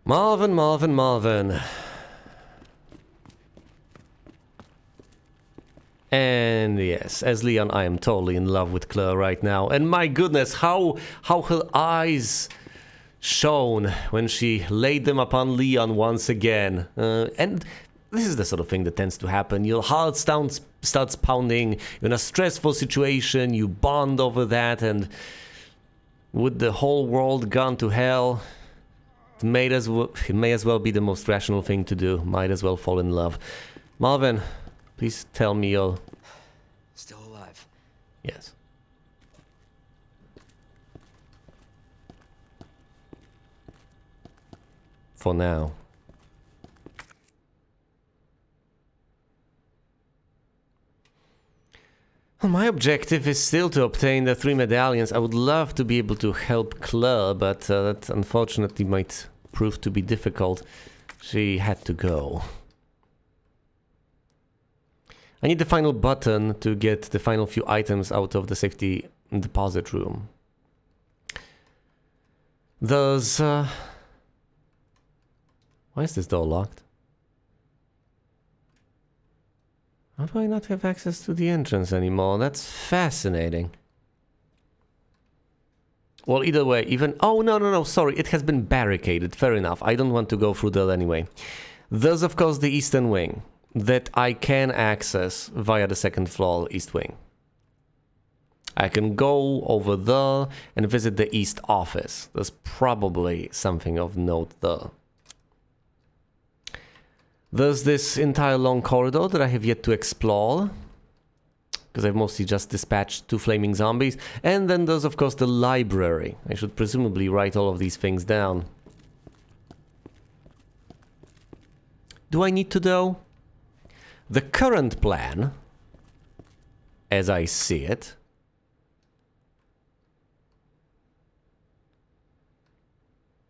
Marvin, Marvin, Marvin. And yes, as Leon, I am totally in love with Claire right now. And my goodness, how her eyes shone when she laid them upon Leon once again. And this is the sort of thing that tends to happen. Your heart starts pounding. You're in a stressful situation. You bond over that. And with the whole world gone to hell, it may as well be the most rational thing to do. Might as well fall in love. Marvin, please tell me you're... Still alive. Yes. For now. Well, my objective is still to obtain the 3 medallions. I would love to be able to help Claire, but that unfortunately might prove to be difficult. She had to go. I need the final button to get the final few items out of the safety deposit room. There's... Why is this door locked? How do I not have access to the entrance anymore? That's fascinating. Well, either way, even... Oh, no, sorry. It has been barricaded. Fair enough. I don't want to go through there anyway. There's, of course, the eastern wing that I can access via the second floor east wing. I can go over there and visit the east office. There's probably something of note there. There's this entire long corridor that I have yet to explore, because I've mostly just dispatched 2 flaming zombies. And then there's, of course, the library. I should presumably write all of these things down. Do I need to, though? The current plan, as I see it,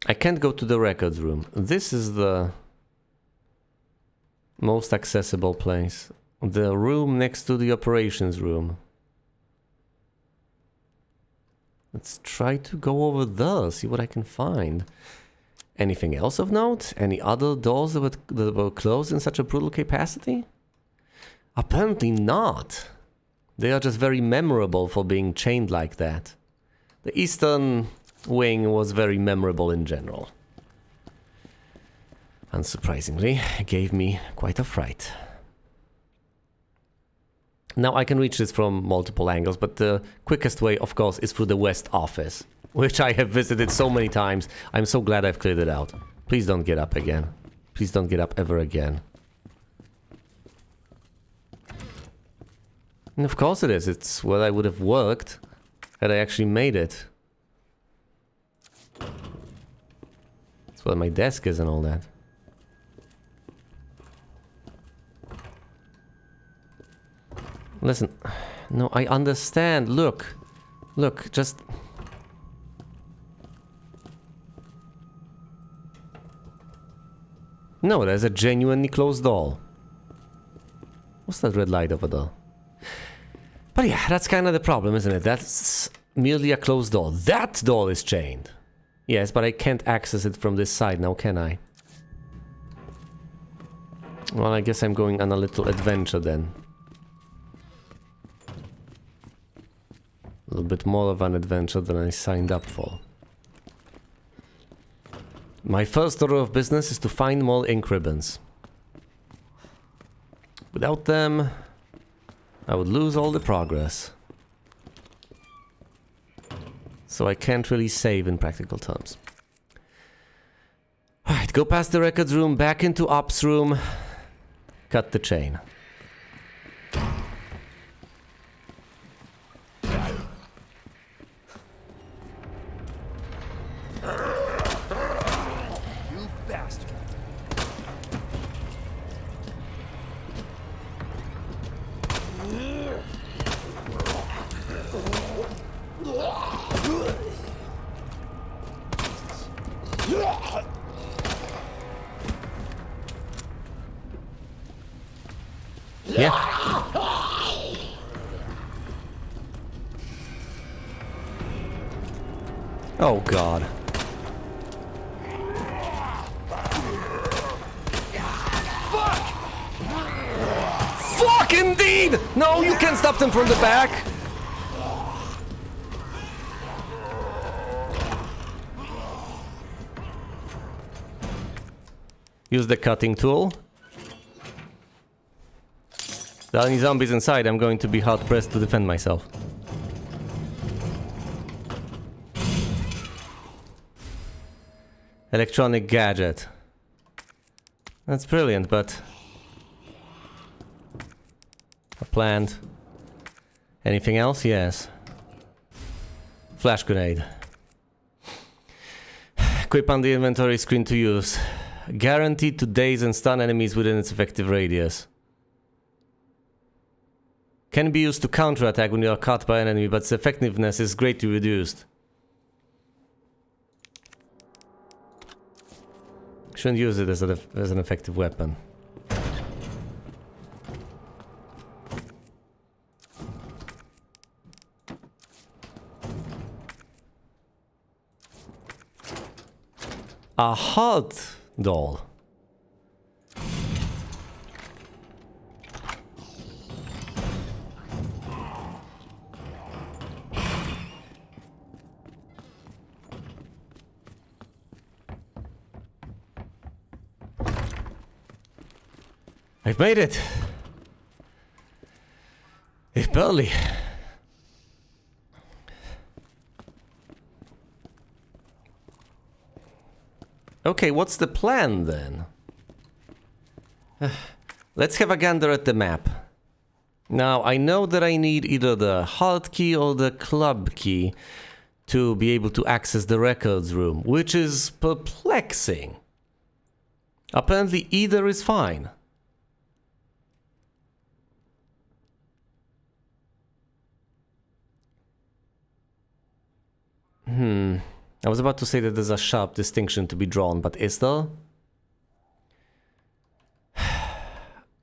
I can't go to the records room. This is the most accessible place. The room next to the operations room. Let's try to go over there, see what I can find. Anything else of note? Any other doors that were closed in such a brutal capacity? Apparently not. They are just very memorable for being chained like that. The eastern wing was very memorable in general. Unsurprisingly, it gave me quite a fright. Now I can reach this from multiple angles, but the quickest way, of course, is through the west office, which I have visited so many times. I'm so glad I've cleared it out. Please don't get up again. Please don't get up ever again. And of course it is. It's where I would have worked had I actually made it. It's where my desk is and all that. Listen. No, I understand. Look. Look, just... No, there's a genuinely closed door. What's that red light over there? But yeah, that's kind of the problem, isn't it? That's merely a closed door. That door is chained. Yes, but I can't access it from this side now, can I? Well, I guess I'm going on a little adventure then. A little bit more of an adventure than I signed up for. My first order of business is to find more ink ribbons. Without them, I would lose all the progress. So I can't really save in practical terms. Alright, go past the records room, back into ops room, cut the chain. Yeah. Oh God. indeed! No, you can't stop them from the back! Use the cutting tool. There are any zombies inside, I'm going to be hard-pressed to defend myself. Electronic gadget. That's brilliant, but... a plant. Anything else? Yes. Flash grenade. Equip on the inventory screen to use. Guaranteed to daze and stun enemies within its effective radius. Can be used to counterattack when you are caught by an enemy, but its effectiveness is greatly reduced. Shouldn't use it as an effective weapon. A heart doll. I've made it. If barely. Okay, what's the plan then? Let's have a gander at the map. Now, I know that I need either the heart key or the club key to be able to access the records room, which is perplexing. Apparently either is fine. I was about to say that there's a sharp distinction to be drawn, but is there?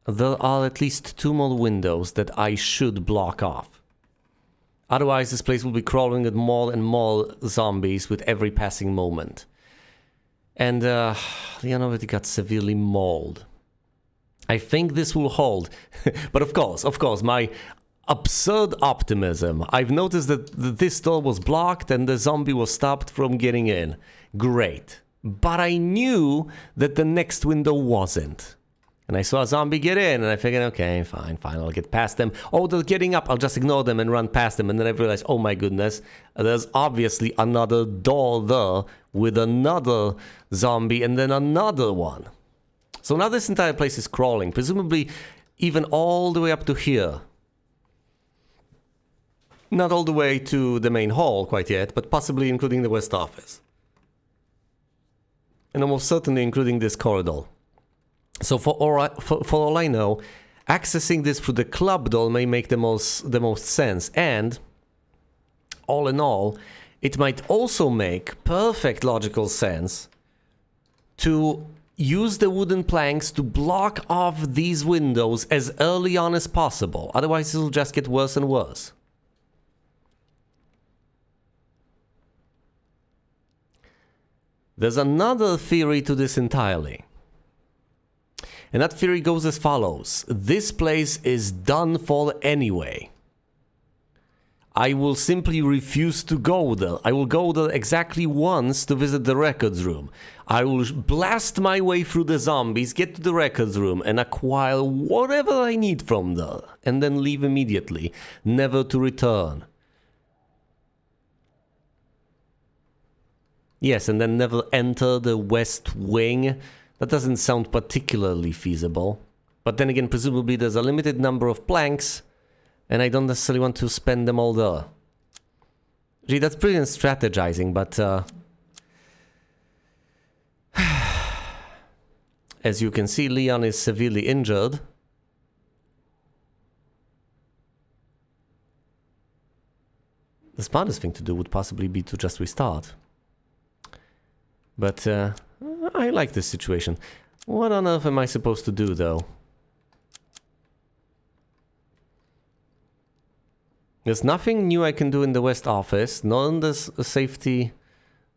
There are at least 2 more windows that I should block off. Otherwise, this place will be crawling with more and more zombies with every passing moment. And Leon already got severely mauled. I think this will hold. But of course, my absurd optimism. I've noticed that this door was blocked and the zombie was stopped from getting in. Great. But I knew that the next window wasn't. And I saw a zombie get in and I figured, okay, fine, I'll get past them. Oh, they're getting up, I'll just ignore them and run past them. And then I realized, oh my goodness, there's obviously another door there with another zombie and then another one. So now this entire place is crawling, presumably even all the way up to here. Not all the way to the main hall quite yet, but possibly including the west office. And almost certainly including this corridor. So for all I know, accessing this through the club door may make the most sense. And, all in all, it might also make perfect logical sense to use the wooden planks to block off these windows as early on as possible. Otherwise, it'll just get worse and worse. There's another theory to this entirely. And that theory goes as follows. This place is done for anyway. I will simply refuse to go there. I will go there exactly once to visit the records room. I will blast my way through the zombies, get to the records room, and acquire whatever I need from there. And then leave immediately, never to return. Yes, and then never enter the West Wing. That doesn't sound particularly feasible. But then again, presumably there's a limited number of planks, and I don't necessarily want to spend them all there. Gee, that's brilliant strategizing, but as you can see, Leon is severely injured. The smartest thing to do would possibly be to just restart. But I like this situation. What on earth am I supposed to do, though? There's nothing new I can do in the West office, nor in this safety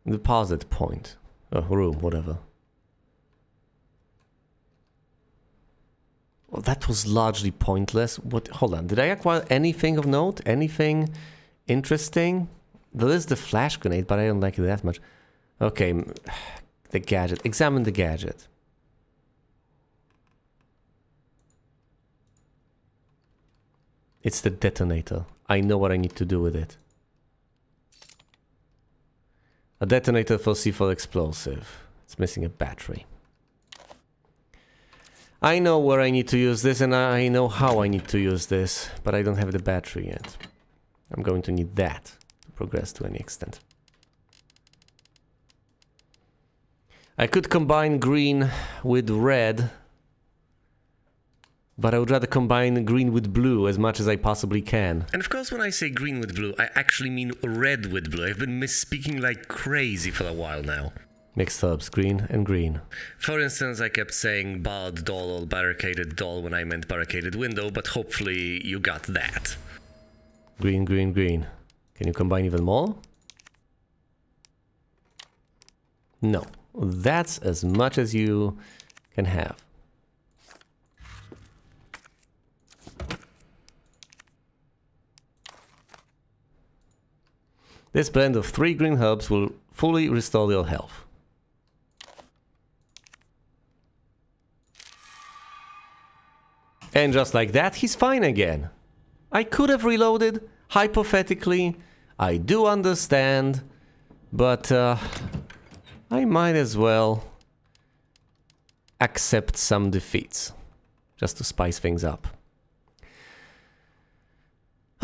deposit point. Room, whatever. that was largely pointless. What? Hold on. Did I acquire anything of note? Anything interesting? There is the flash grenade, but I don't like it that much. Okay, the gadget. Examine the gadget. It's the detonator. I know what I need to do with it. A detonator for C4 explosive. It's missing a battery. I know where I need to use this and I know how I need to use this, but I don't have the battery yet. I'm going to need that to progress to any extent. I could combine green with red, but I would rather combine green with blue as much as I possibly can. And of course when I say green with blue, I actually mean red with blue. I've been misspeaking like crazy for a while now. Mixed herbs, green and green. For instance, I kept saying barred door or barricaded door when I meant barricaded window, but hopefully you got that. Green, green, green. Can you combine even more? No. That's as much as you can have. This blend of 3 green herbs will fully restore your health. And just like that, he's fine again. I could have reloaded, hypothetically. I do understand, but I might as well accept some defeats, just to spice things up.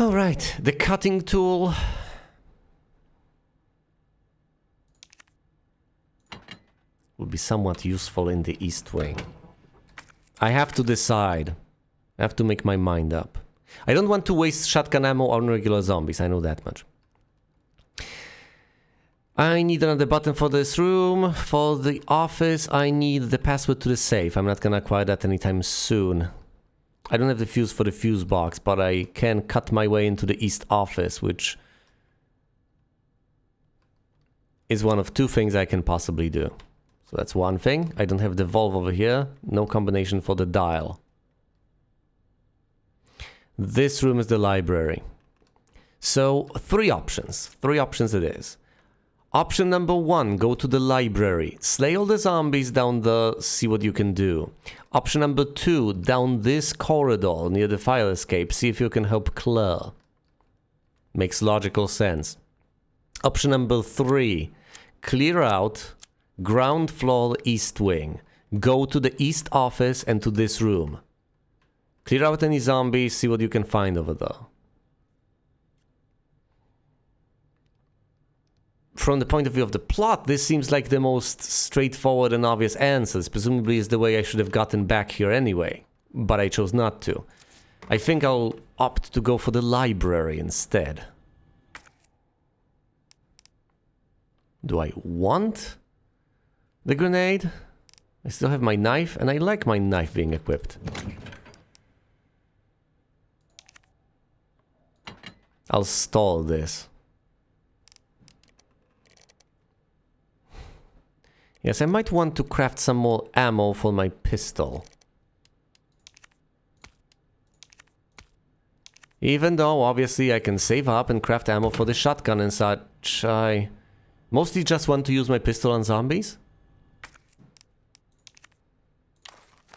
Alright, the cutting tool. Would be somewhat useful in the east wing. I have to decide. I have to make my mind up. I don't want to waste shotgun ammo on regular zombies, I know that much. I need another button for this room. For the office, I need the password to the safe. I'm not gonna acquire that anytime soon. I don't have the fuse for the fuse box, but I can cut my way into the east office, which is one of 2 things I can possibly do. So that's one thing. I don't have the valve over here. No combination for the dial. This room is the library. So 3 options. 3 options it is. Option number 1, go to the library. Slay all the zombies down there, see what you can do. Option number 2, down this corridor near the fire escape, see if you can help Claire. Makes logical sense. Option number 3, clear out ground floor east wing. Go to the east office and to this room. Clear out any zombies, see what you can find over there. From the point of view of the plot, this seems like the most straightforward and obvious answers. Presumably is the way I should have gotten back here anyway. But I chose not to. I think I'll opt to go for the library instead. Do I want the grenade? I still have my knife, and I like my knife being equipped. I'll stall this. Yes, I might want to craft some more ammo for my pistol. Even though, obviously, I can save up and craft ammo for the shotgun and such, I mostly just want to use my pistol on zombies.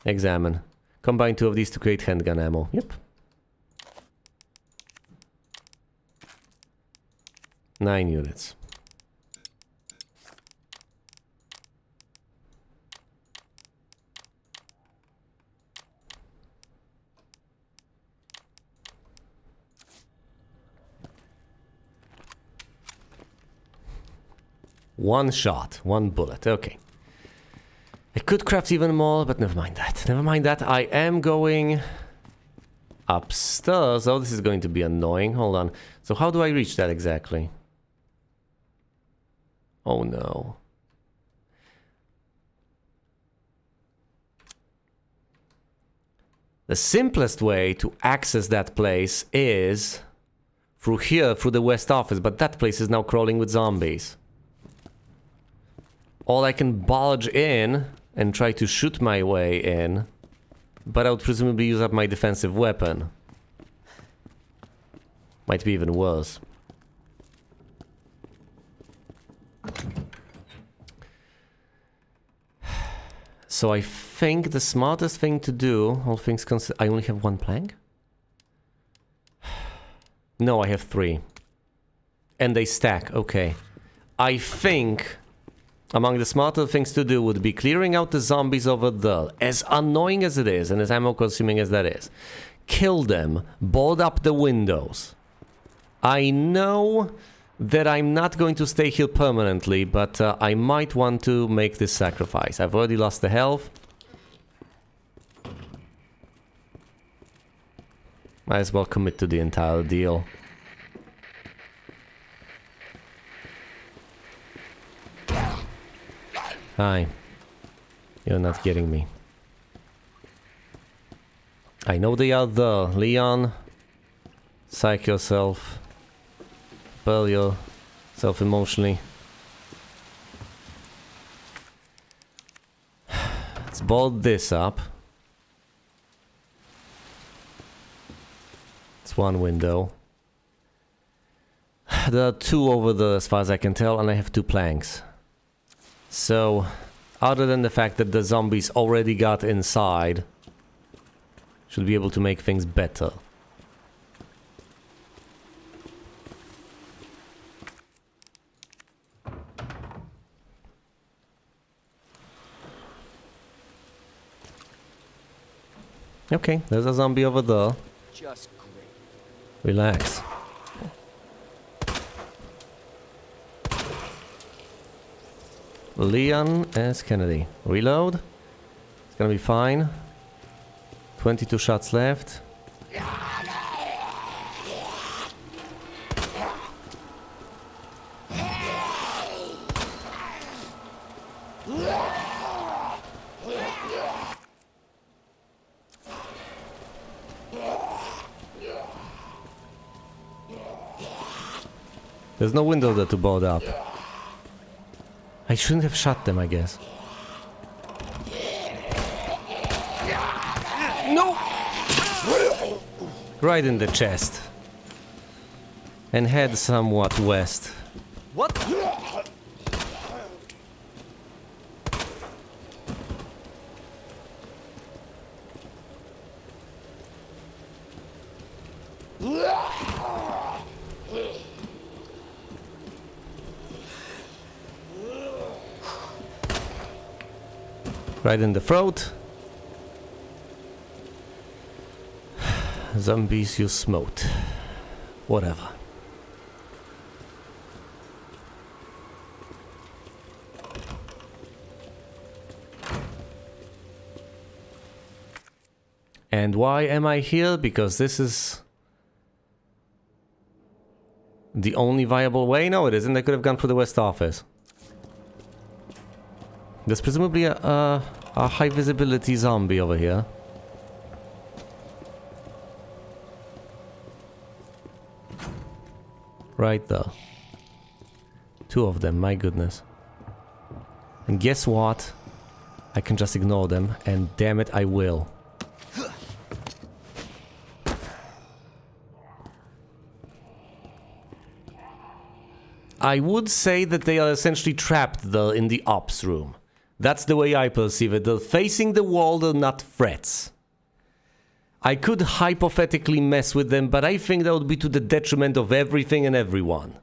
Examine. Combine 2 of these to create handgun ammo. Yep. 9 units. One shot, 1 bullet, okay. I could craft even more, but never mind that. Never mind that. I am going upstairs. Oh, this is going to be annoying. Hold on. So how do I reach that exactly? Oh no. The simplest way to access that place is through here, through the west office, but that place is now crawling with zombies. Or I can barge in and try to shoot my way in but I would presumably use up my defensive weapon. Might be even worse. So I think the smartest thing to do, all things considered... I only have one plank? No, I have 3. And they stack, okay. I think among the smarter things to do would be clearing out the zombies over there. As annoying as it is, and as ammo consuming as that is. Kill them, board up the windows. I know that I'm not going to stay here permanently, but I might want to make this sacrifice. I've already lost the health. Might as well commit to the entire deal. Hi. You're not getting me. I know they are there. Leon, psych yourself. Prepare yourself emotionally. Let's board this up. It's one window. There are 2 over there as far as I can tell, and I have 2 planks. So, other than the fact that the zombies already got inside, should be able to make things better. Okay, there's a zombie over there. Just great. Relax. Leon S. Kennedy. Reload. It's gonna be fine. 22 shots left. There's no window there to board up. I shouldn't have shot them, I guess. No! Right in the chest. And head somewhat west. What? Right in the throat. Zombies you smote. Whatever. And why am I here? Because this is the only viable way? No, it isn't. I could have gone for the West Office. There's presumably a high visibility zombie over here. Right there. 2 of them, my goodness. And guess what? I can just ignore them, and damn it, I will. I would say that they are essentially trapped there in the ops room. That's the way I perceive it. They're facing the wall, they're not threats. I could hypothetically mess with them, but I think that would be to the detriment of everything and everyone.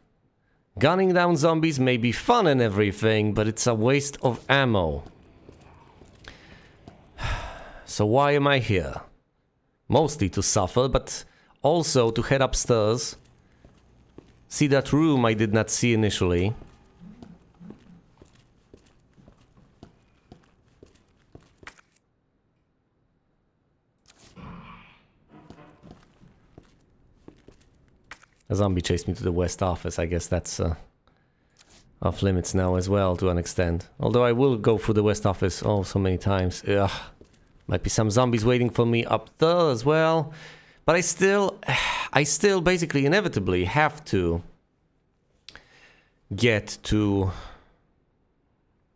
Gunning down zombies may be fun and everything, but it's a waste of ammo. So why am I here? Mostly to suffer, but also to head upstairs. See that room I did not see initially. A zombie chased me to the West Office. I guess that's off limits now as well to an extent. Although I will go through the West Office so many times. Ugh. Might be some zombies waiting for me up there as well. But I still basically inevitably have to get to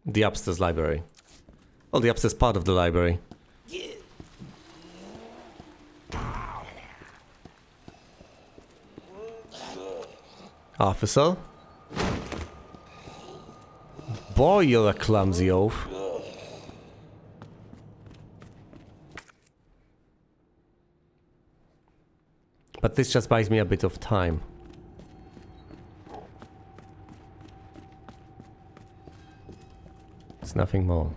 the upstairs library. Well, the upstairs part of the library. Officer? Boy, you're a clumsy oaf. But this just buys me a bit of time. It's nothing more.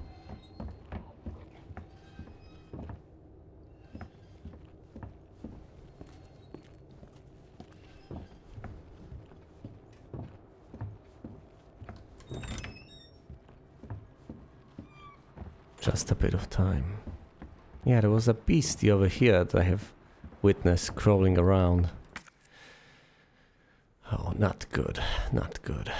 Just a bit of time. Yeah, there was a beastie over here that I have witnessed crawling around. Oh, not good. Not good.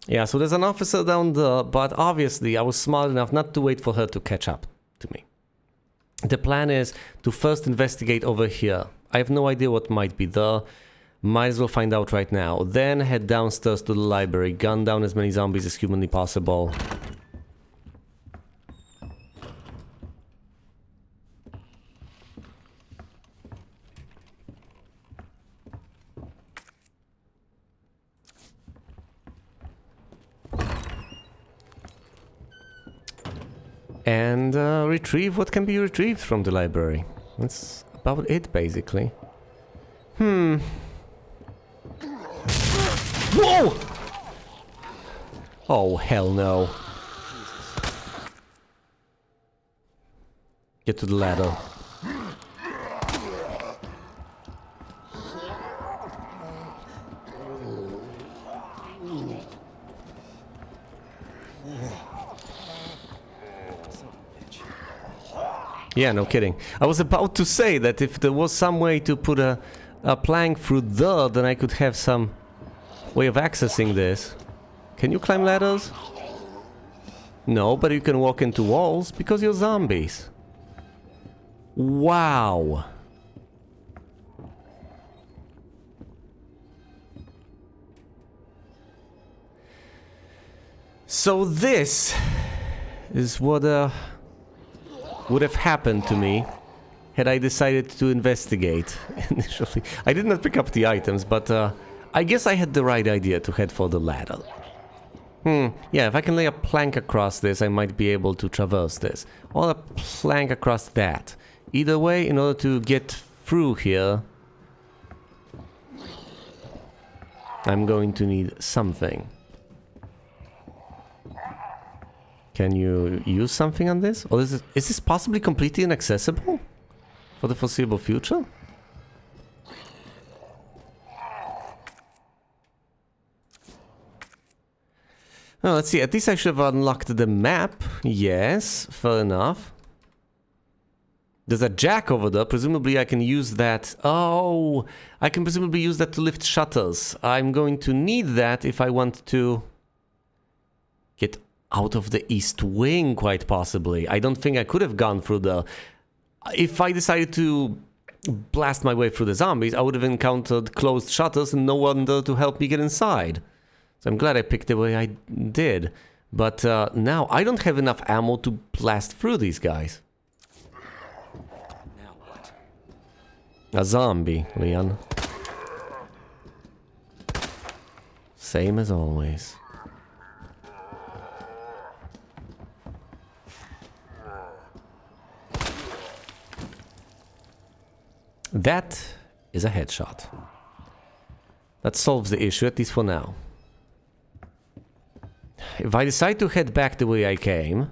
Yeah, so there's an officer down there, but obviously I was smart enough not to wait for her to catch up to me. The plan is to first investigate over here. I have no idea what might be there. Might as well find out right now. Then head downstairs to the library, gun down as many zombies as humanly possible. And retrieve what can be retrieved from the library. That's about it, basically. Whoa! Oh, hell no. Get to the ladder. Yeah, no kidding. I was about to say that if there was some way to put a plank through there, then I could have some way of accessing this. Can you climb ladders? No, but you can walk into walls because you're zombies. Wow. So this is what would have happened to me had I decided to investigate initially. I did not pick up the items, but I guess I had the right idea to head for the ladder. Yeah, if I can lay a plank across this, I might be able to traverse this. Or a plank across that. Either way, in order to get through here, I'm going to need something. Can you use something on this? Or is this possibly completely inaccessible for the foreseeable future? Oh, let's see. At least I should have unlocked the map. Yes, fair enough. There's a jack over there. Presumably I can use that. Oh, I can presumably use that to lift shutters. I'm going to need that if I want to get out of the east wing, quite possibly. I don't think I could have gone through the... If I decided to blast my way through the zombies, I would have encountered closed shutters and no one there to help me get inside. So I'm glad I picked the way I did. But now I don't have enough ammo to blast through these guys. Now what? A zombie, Leon. Same as always. That is a headshot. That solves the issue, at least for now. If I decide to head back the way I came,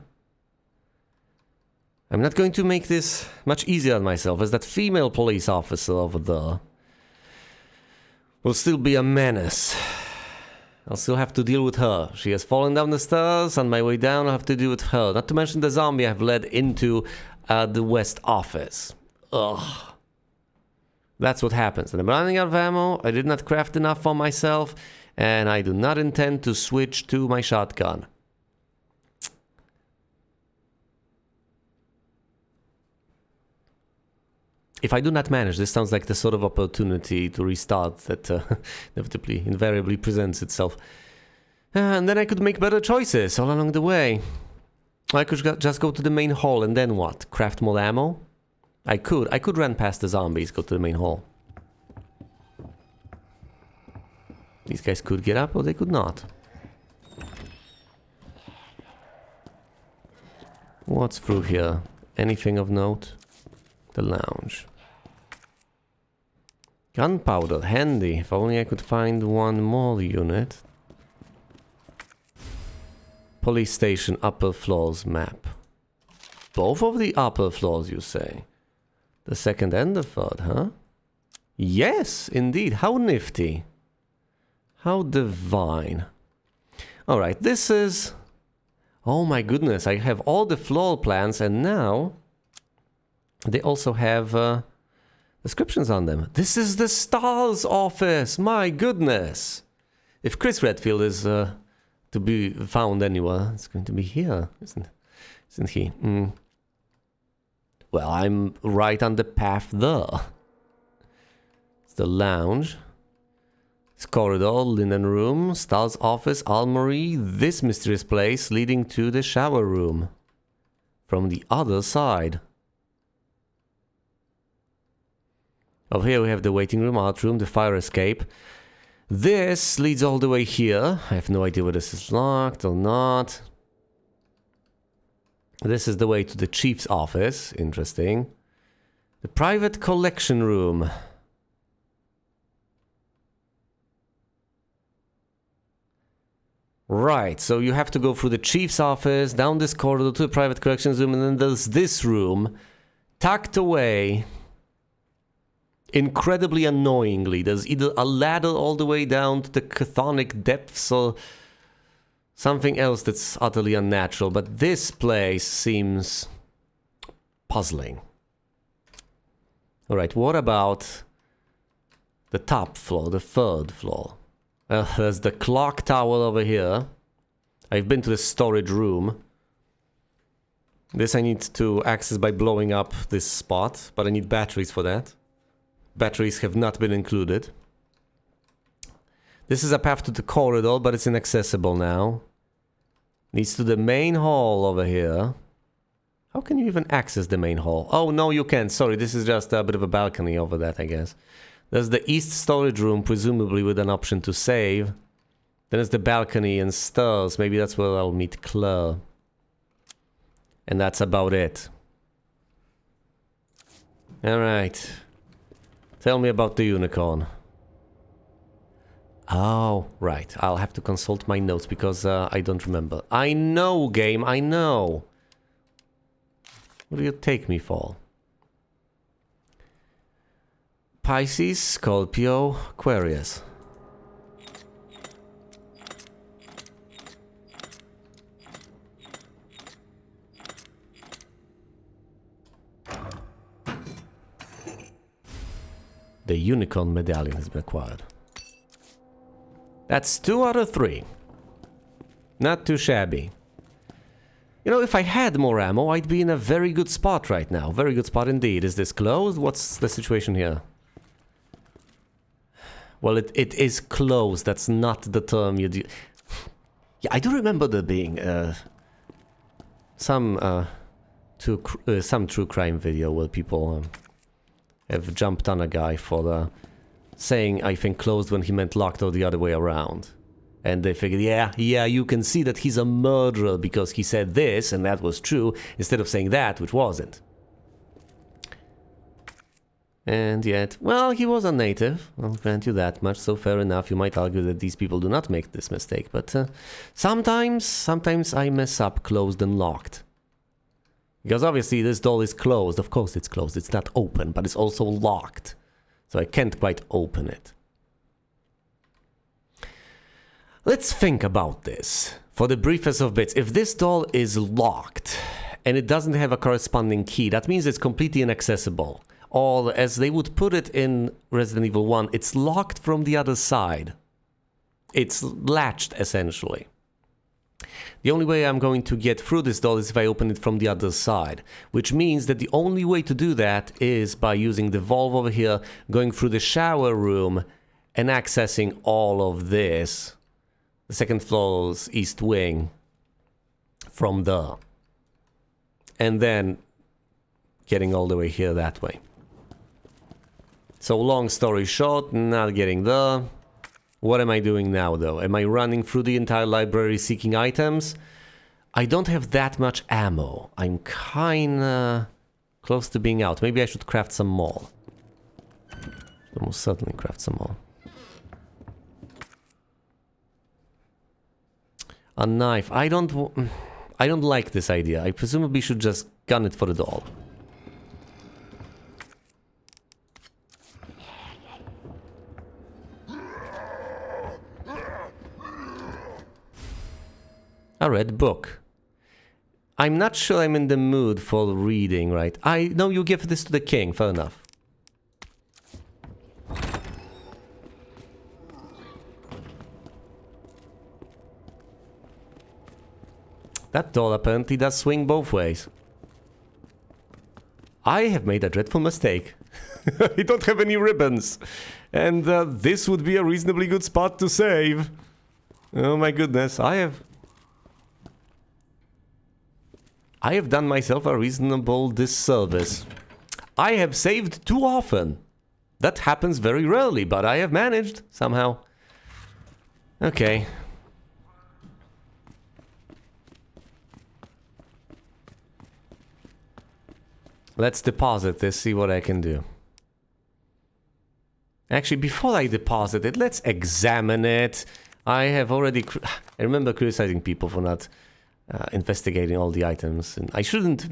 I'm not going to make this much easier on myself, as that female police officer over there will still be a menace. I'll still have to deal with her. She has fallen down the stairs. On my way down, I'll have to deal with her. Not to mention the zombie I've led into the West office. Ugh. That's what happens. And I'm running out of ammo. I did not craft enough for myself. And I do not intend to switch to my shotgun. If I do not manage, this sounds like the sort of opportunity to restart that inevitably, invariably presents itself. And then I could make better choices all along the way. I could just go to the main hall and then what? Craft more ammo? I could run past the zombies, go to the main hall. These guys could get up or they could not. What's through here? Anything of note? The lounge. Gunpowder, handy. If only I could find one more unit. Police station, upper floors map. Both of the upper floors, you say? The second and the third, huh? Yes, indeed. How nifty. How divine. Alright, this is... Oh my goodness, I have all the floor plans and now... They also have descriptions on them. This is the Stars office! My goodness! If Chris Redfield is to be found anywhere, it's going to be here, isn't he? Well, I'm right on the path there. It's the lounge. This corridor, linen room, Stars office, armory, this mysterious place leading to the shower room. From the other side. Over here we have the waiting room, art room, the fire escape. This leads all the way here. I have no idea whether this is locked or not. This is the way to the chief's office. Interesting. The private collection room. Right, so you have to go through the chief's office, down this corridor to the private collections room, and then there's this room, tucked away. Incredibly annoyingly. There's either a ladder all the way down to the chthonic depths or something else that's utterly unnatural. But this place seems puzzling. Alright, what about the top floor, the third floor? There's the clock tower over here. I've been to the storage room. This I need to access by blowing up this spot, but I need batteries for that. Batteries have not been included. This is a path to the corridor, but it's inaccessible now. Leads to the main hall over here. How can you even access the main hall? Oh, no, you can't. Sorry, this is just a bit of a balcony over that, I guess. There's the east storage room, presumably with an option to save. Then there's the balcony and stairs. Maybe that's where I'll meet Claire. And that's about it. Alright. Tell me about the unicorn. Oh, right. I'll have to consult my notes because I don't remember. I know, game, I know. What do you take me for? Pisces, Scorpio, Aquarius. The unicorn medallion has been acquired. That's 2 out of 3. Not too shabby. You know, if I had more ammo, I'd be in a very good spot right now. Very good spot indeed. Is this closed? What's the situation here? Well, it is closed. That's not the term you do. Yeah, I do remember there being some true crime video where people have jumped on a guy for saying, I think, closed when he meant locked or the other way around. And they figured, yeah, you can see that he's a murderer because he said this and that was true, instead of saying that, which wasn't. And yet, well, he was a native. I'll grant you that much, so fair enough. You might argue that these people do not make this mistake, but sometimes I mess up closed and locked. Because obviously this door is closed. Of course it's closed. It's not open, but it's also locked. So I can't quite open it. Let's think about this for the briefest of bits. If this door is locked and it doesn't have a corresponding key, that means it's completely inaccessible. Or as they would put it in Resident Evil 1, it's locked from the other side. It's latched, essentially. The only way I'm going to get through this door is if I open it from the other side, which means that the only way to do that is by using the valve over here, going through the shower room, and accessing all of this, the second floor's east wing, from there. And then getting all the way here that way. So long story short, not getting there. What am I doing now, though? Am I running through the entire library seeking items? I don't have that much ammo. I'm kinda close to being out. Maybe I should craft some more. Almost certainly craft some more. A knife. I don't like this idea. I presumably should just gun it for the doll. A red book. I'm not sure I'm in the mood for reading, right? No, you give this to the king. Fair enough. That door apparently does swing both ways. I have made a dreadful mistake. I don't have any ribbons. And this would be a reasonably good spot to save. Oh my goodness, I have done myself a reasonable disservice. I have saved too often. That happens very rarely, but I have managed somehow. Okay. Let's deposit this, see what I can do. Actually, before I deposit it, let's examine it. I have already... I remember criticizing people for not investigating all the items. And I shouldn't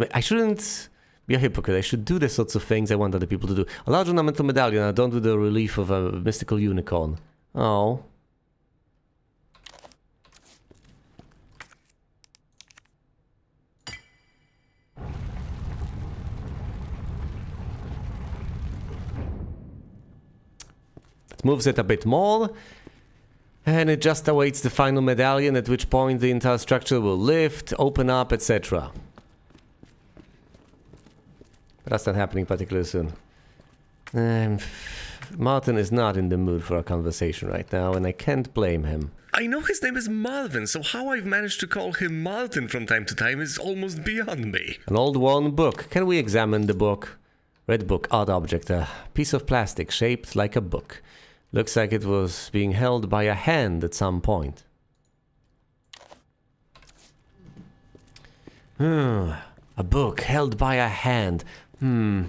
be a hypocrite. I should do the sorts of things I want other people to do. A large ornamental medallion adorned with the relief of a mystical unicorn. Oh. It moves it a bit more. And it just awaits the final medallion, at which point the entire structure will lift, open up, etc. But that's not happening particularly soon. Martin is not in the mood for a conversation right now, and I can't blame him. I know his name is Marvin, so how I've managed to call him Martin from time to time is almost beyond me. An old worn book. Can we examine the book? Red book, odd object, a piece of plastic shaped like a book. Looks like it was being held by a hand at some point. A book held by a hand. The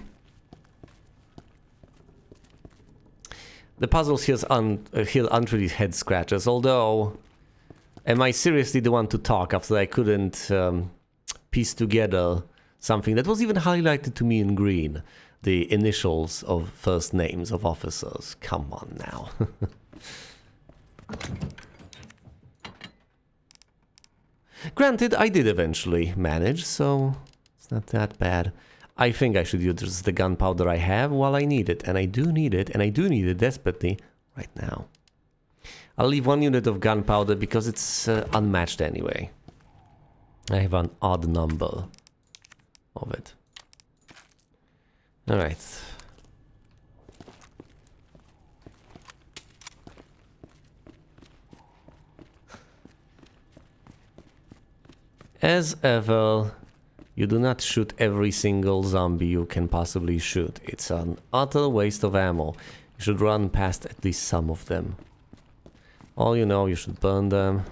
puzzles here aren't really head scratchers, although... Am I seriously the one to talk after I couldn't piece together something that was even highlighted to me in green? The initials of first names of officers. Come on now. Granted, I did eventually manage, so it's not that bad. I think I should use the gunpowder I have while I need it, and I do need it, and I do need it desperately right now. I'll leave 1 unit of gunpowder because it's unmatched anyway. I have an odd number of it. Alright. As ever, you do not shoot every single zombie you can possibly shoot. It's an utter waste of ammo. You should run past at least some of them. All you know, you should burn them.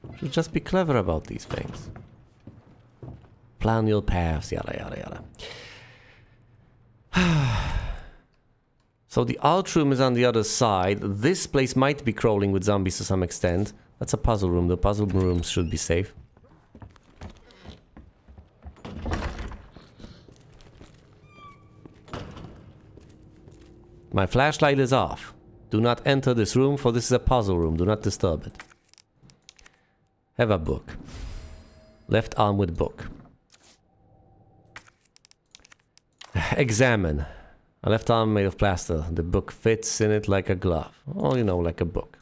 You should just be clever about these things. Plan your paths, yada yada yada. So the art room is on the other side. This place might be crawling with zombies to some extent. That's a puzzle room. The puzzle rooms should be safe. My flashlight is off. Do not enter this room, for this is a puzzle room. Do not disturb it. Have a book. Left arm with book. Examine. A left arm made of plaster. The book fits in it like a glove. Oh, you know, like a book.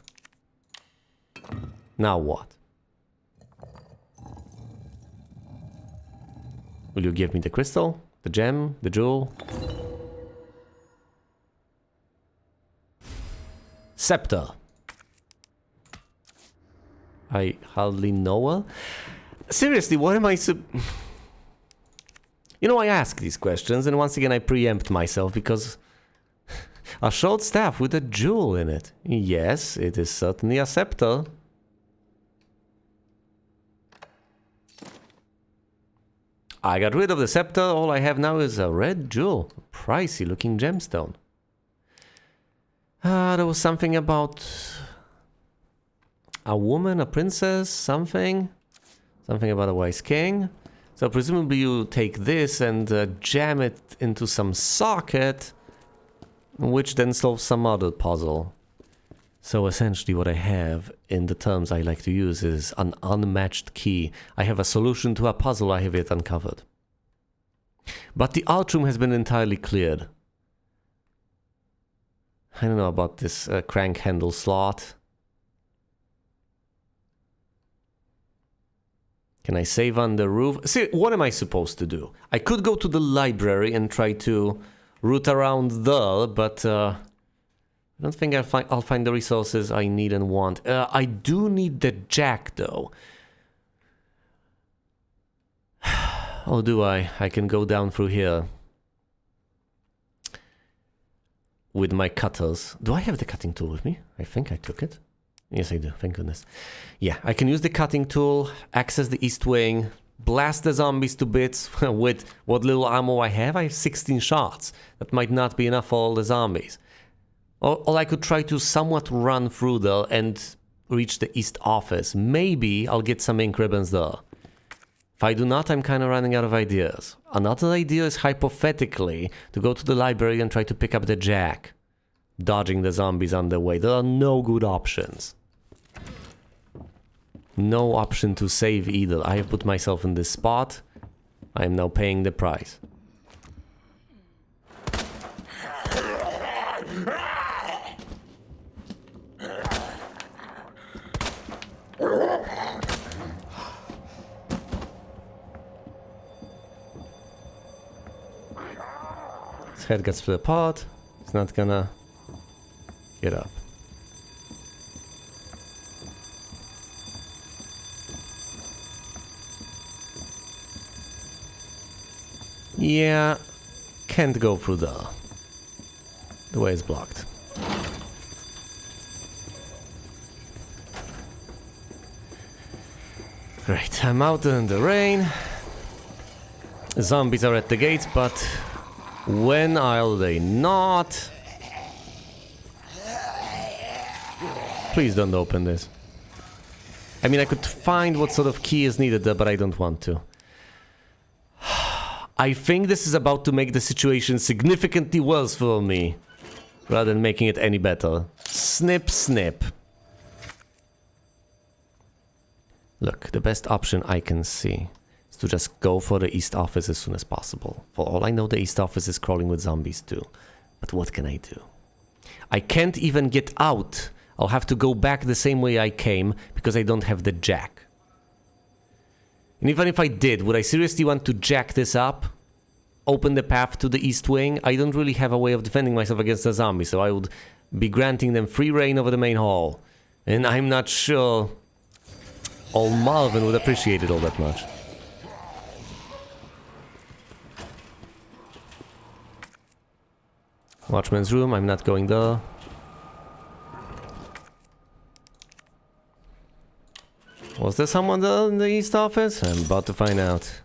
Now what? Will you give me the crystal? The gem? The jewel? Scepter. I hardly know her. Seriously, what am I You know, I ask these questions, and once again I preempt myself, because A short staff with a jewel in it. Yes, it is certainly a scepter. I got rid of the scepter. All I have now is a red jewel. A pricey looking gemstone. There was something about a woman, a princess, something. Something about a wise king. So presumably you take this and jam it into some socket, which then solves some other puzzle. So essentially what I have in the terms I like to use is an unmatched key. I have a solution to a puzzle I have yet uncovered. But the art room has been entirely cleared. I don't know about this crank handle slot. Can I save on the roof? See, what am I supposed to do? I could go to the library and try to root around there, but I don't think I'll find the resources I need and want. I do need the jack, though. Or do I? I can go down through here with my cutters. Do I have the cutting tool with me? I think I took it. Yes, I do. Thank goodness. Yeah, I can use the cutting tool, access the east wing, blast the zombies to bits with what little ammo I have. I have 16 shots. That might not be enough for all the zombies. Or I could try to somewhat run through there and reach the east office. Maybe I'll get some ink ribbons there. If I do not, I'm kind of running out of ideas. Another idea is hypothetically to go to the library and try to pick up the jack, dodging the zombies on the way. There are no good options. No option to save either. I have put myself in this spot. I am now paying the price. His head gets split apart. It's not gonna get up. Yeah, can't go through there. The way is blocked. Great, I'm out in the rain. Zombies are at the gates, but when are they not? Please don't open this. I mean, I could find what sort of key is needed there, but I don't want to. I think this is about to make the situation significantly worse for me, rather than making it any better. Snip, snip. Look, the best option I can see is to just go for the east office as soon as possible. For all I know, the east office is crawling with zombies too. But what can I do? I can't even get out. I'll have to go back the same way I came because I don't have the jack. And even if I did, would I seriously want to jack this up? Open the path to the east wing? I don't really have a way of defending myself against the zombies, so I would be granting them free reign over the main hall. And I'm not sure old Marvin would appreciate it all that much. Watchman's room, I'm not going there. Was there someone there in the east office? I'm about to find out.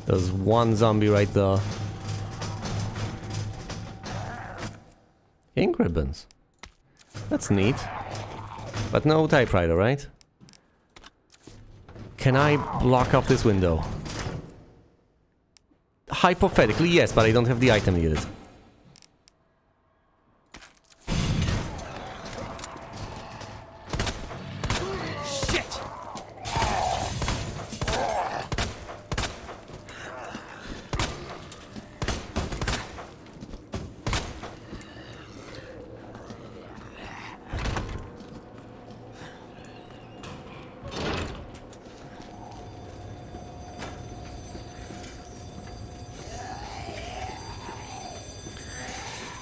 There's one zombie right there. Ink ribbons. That's neat. But no typewriter, right? Can I block off this window? Hypothetically, yes, but I don't have the item needed.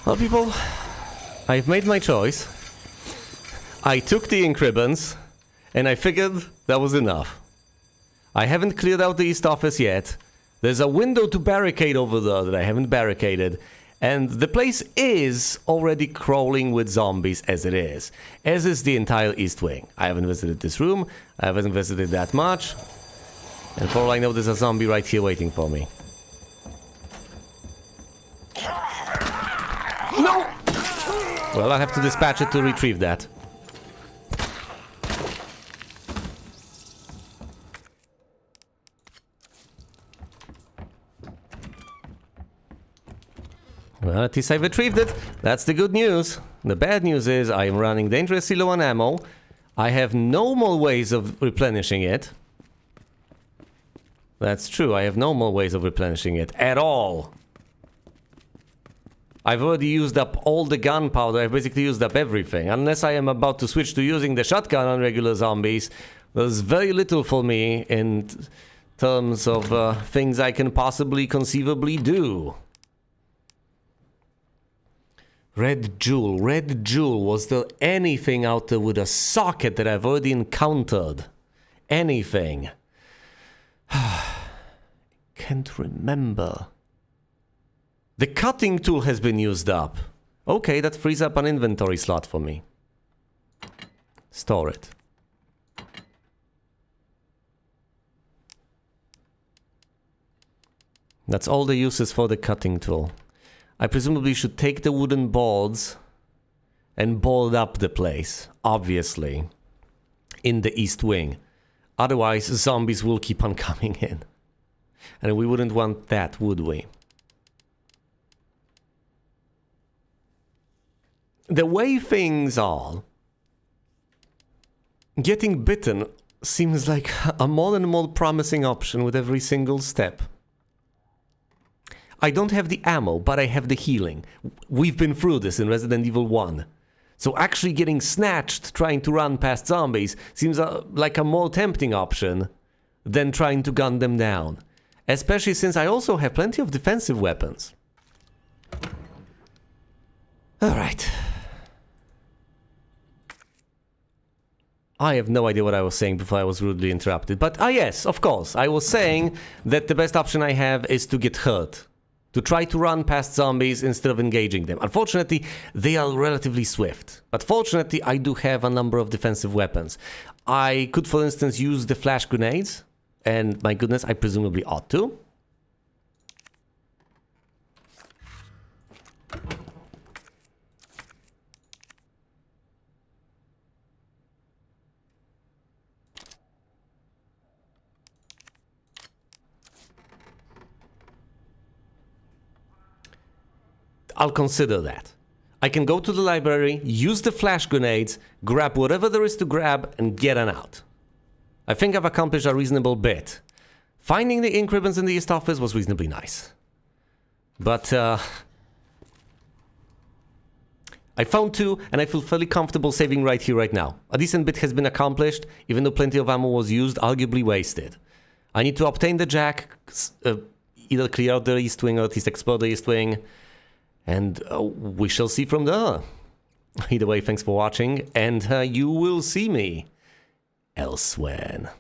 Well, people, I've made my choice. I took the ink ribbons, and I figured that was enough. I haven't cleared out the east office yet. There's a window to barricade over there that I haven't barricaded. And the place is already crawling with zombies as it is. As is the entire east wing. I haven't visited this room. I haven't visited that much. And for all I know, there's a zombie right here waiting for me. No! Well, I'll have to dispatch it to retrieve that. Well, at least I've retrieved it. That's the good news. The bad news is I am running dangerously low on ammo. I have no more ways of replenishing it. That's true, I have no more ways of replenishing it at all. I've already used up all the gunpowder, I've basically used up everything. Unless I am about to switch to using the shotgun on regular zombies, there's very little for me in terms of things I can possibly conceivably do. Red Jewel, was there anything out there with a socket that I've already encountered? Anything? Can't remember. The cutting tool has been used up. Okay, that frees up an inventory slot for me. Store it. That's all the uses for the cutting tool. I presumably should take the wooden boards and board up the place, obviously, in the east wing. Otherwise, zombies will keep on coming in. And we wouldn't want that, would we? The way things are, getting bitten seems like a more and more promising option with every single step. I don't have the ammo, but I have the healing. We've been through this in Resident Evil 1. So actually getting snatched trying to run past zombies seems like a more tempting option than trying to gun them down. Especially since I also have plenty of defensive weapons. Alright. I have no idea what I was saying before I was rudely interrupted. But, yes, of course. I was saying that the best option I have is to get hurt. To try to run past zombies instead of engaging them. Unfortunately, they are relatively swift. But fortunately, I do have a number of defensive weapons. I could, for instance, use the flash grenades. And, my goodness, I presumably ought to. I'll consider that. I can go to the library, use the flash grenades, grab whatever there is to grab, and get on out. I think I've accomplished a reasonable bit. Finding the ink ribbons in the east office was reasonably nice. But, I found two, and I feel fairly comfortable saving right here, right now. A decent bit has been accomplished, even though plenty of ammo was used, arguably wasted. I need to obtain the jack, either clear out the east wing or at least explore the east wing. And we shall see from there. Either way, thanks for watching, and you will see me elsewhere.